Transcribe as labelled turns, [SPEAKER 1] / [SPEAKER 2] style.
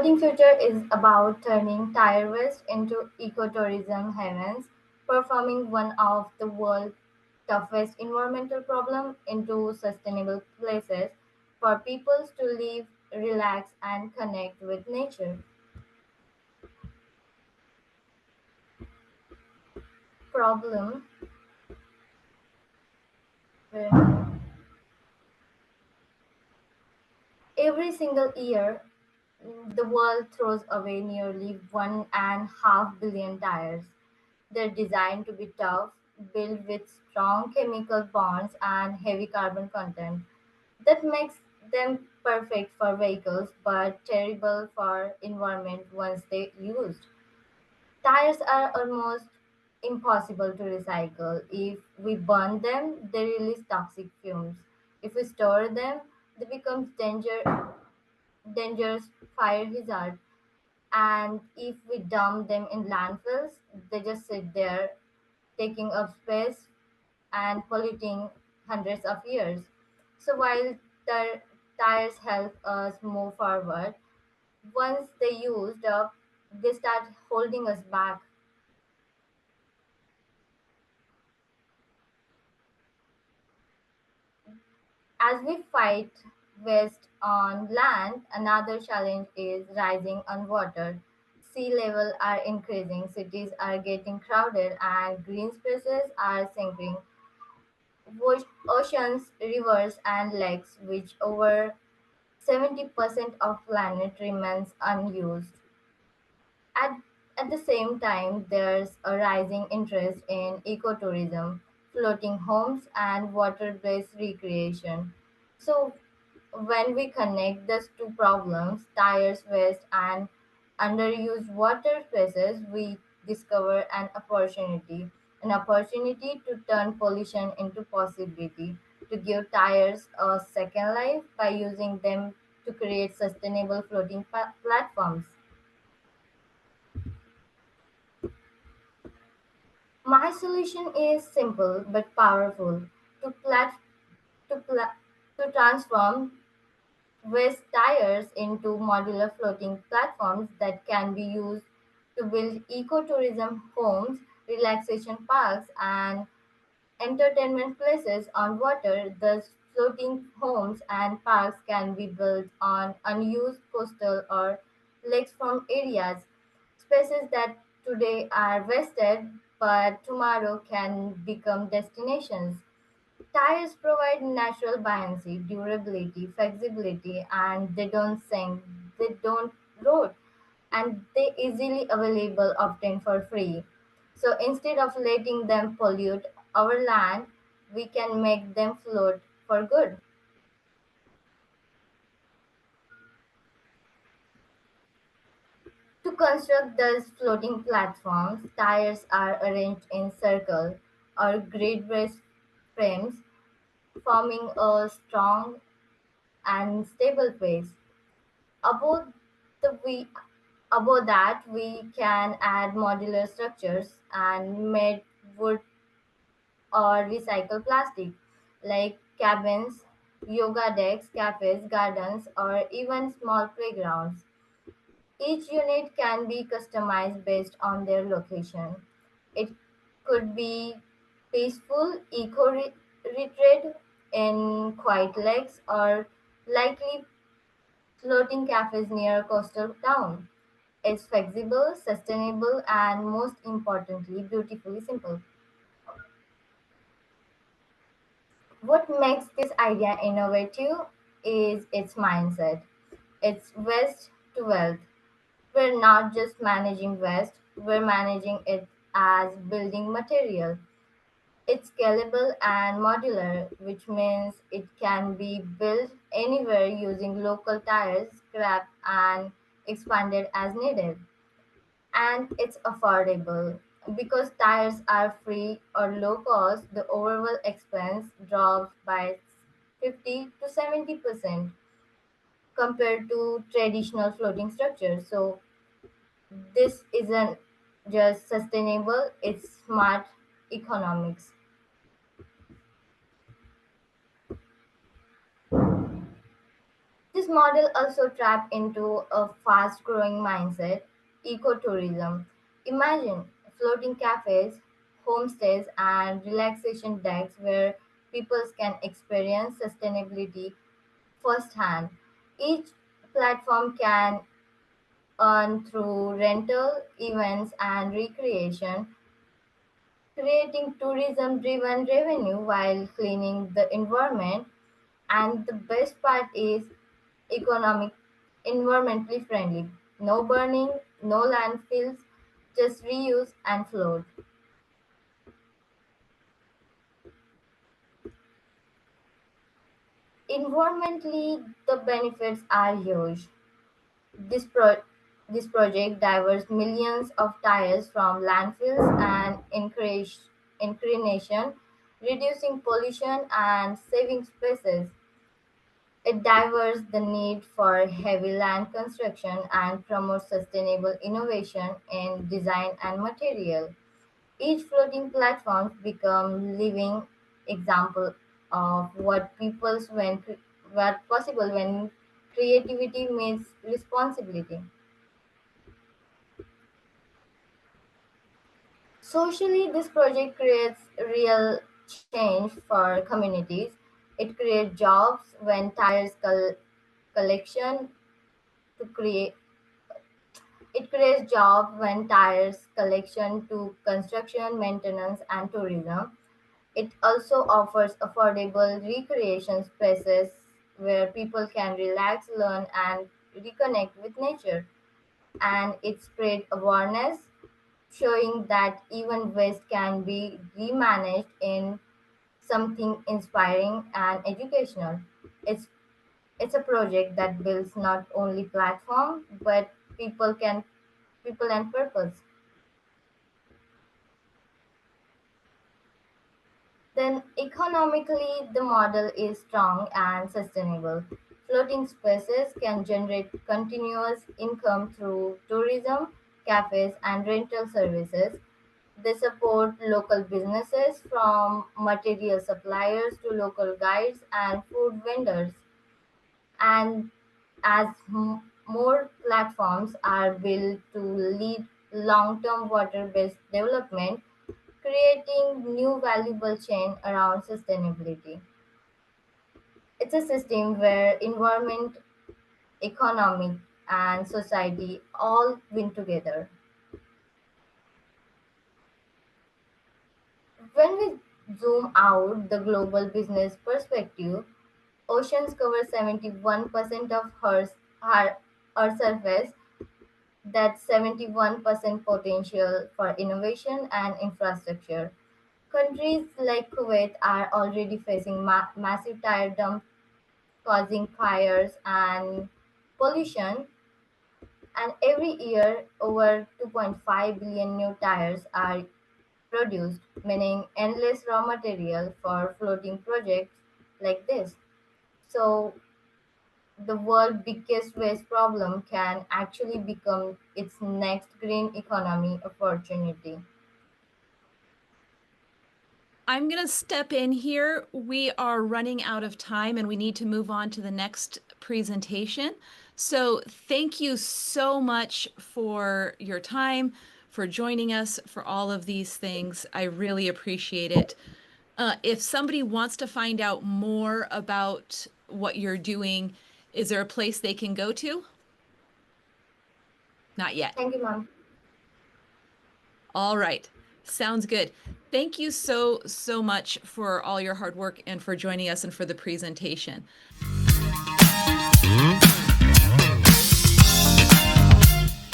[SPEAKER 1] Floating Future is about turning Tire West into ecotourism havens, performing one of the world's toughest environmental problems into sustainable places for people to live, relax, and connect with nature. Problem where every single year the world throws away nearly 1.5 billion tires. They're designed to be tough, built with strong chemical bonds and heavy carbon content. That makes them perfect for vehicles but terrible for environment once they used. Tires are almost impossible to recycle. If we burn them, they release toxic fumes. If we store them, they become dangerous fire hazard. And if we dump them in landfills, they just sit there taking up space and polluting hundreds of years. So while the tires help us move forward, once they used up, they start holding us back. As we fight waste on land, another challenge is rising on water. Sea level are increasing, cities are getting crowded, and green spaces are sinking. Oceans, rivers, and lakes, which over 70% of planet remains unused. At, at the same time, there's a rising interest in ecotourism, floating homes, and water based recreation. So, when we connect these two problems, tires waste and underused water spaces, we discover an opportunity to turn pollution into possibility, to give tires a second life by using them to create sustainable floating platforms. My solution is simple but powerful to to, pla- to transform waste tires into modular floating platforms that can be used to build ecotourism homes, relaxation parks, and entertainment places on water. Thus, floating homes and parks can be built on unused coastal or lakefront areas, spaces that today are wasted but tomorrow can become destinations. Tires provide natural buoyancy, durability, flexibility, and they don't sink, they don't rot, and they easily available often for free. So instead of letting them pollute our land, we can make them float for good. To construct these floating platforms, tires are arranged in circle or grid-based frames, forming a strong and stable base. Above the we above that we can add modular structures and made wood or recycle plastic like cabins, yoga decks, cafes, gardens, or even small playgrounds. Each unit can be customized based on their location. It could be peaceful eco retreat in quiet lakes or likely floating cafes near a coastal town. It's flexible, sustainable, and most importantly, beautifully simple. What makes this idea innovative is its mindset. It's waste to wealth. We're not just managing waste, we're managing it as building material. It's scalable and modular, which means it can be built anywhere using local tires, scrap, and expanded as needed. And it's affordable. Because tires are free or low cost, the overall expense drops by 50 to 70% compared to traditional floating structures. So this isn't just sustainable, it's smart economics. This model also tapped into a fast growing mindset, ecotourism. Imagine floating cafes, homestays, and relaxation decks where people can experience sustainability firsthand. Each platform can earn through rental, events, and recreation, creating tourism driven revenue while cleaning the environment. And the best part is economic, environmentally friendly. No burning, no landfills, just reuse and float. Environmentally, the benefits are huge. This, pro- this project diverts millions of tires from landfills and inclination, reducing pollution and saving spaces. It diverts the need for heavy land construction and promotes sustainable innovation in design and material. Each floating platform become living example of what possible when creativity meets responsibility. Socially, this project creates real change for communities. It creates jobs when collection to create it creates jobs when tires collection to construction, maintenance, and tourism. It also offers affordable recreation spaces where people can relax, learn, and reconnect with nature. And it spread awareness, showing that even waste can be remanaged in something inspiring and educational. It's it's a project that builds not only platform but people can people and purpose. Then economically the model is strong and sustainable. Floating spaces can generate continuous income through tourism, cafes, and rental services. They support local businesses from material suppliers to local guides and food vendors. And as more platforms are built to lead long term water based development, creating new valuable chain around sustainability. It's a system where environment, economy, and society all win together. When we zoom out the global business perspective, oceans cover 71% of Earth's surface. That's 71% potential for innovation and infrastructure. Countries like Kuwait are already facing massive tire dumps causing fires and pollution, and every year over 2.5 billion new tires are produced, meaning endless raw material for floating projects like this. So, the world's biggest waste problem can actually become its next green economy opportunity.
[SPEAKER 2] I'm going to step in here. We are running out of time and we need to move on to the next presentation. So thank you so much for your time, for joining us, for all of these things. I really appreciate it. If somebody wants to find out more about what you're doing, is there a place they can go to? Not yet.
[SPEAKER 1] Thank you, ma'am.
[SPEAKER 2] All right. Sounds good. Thank you so much for all your hard work and for joining us and for the presentation.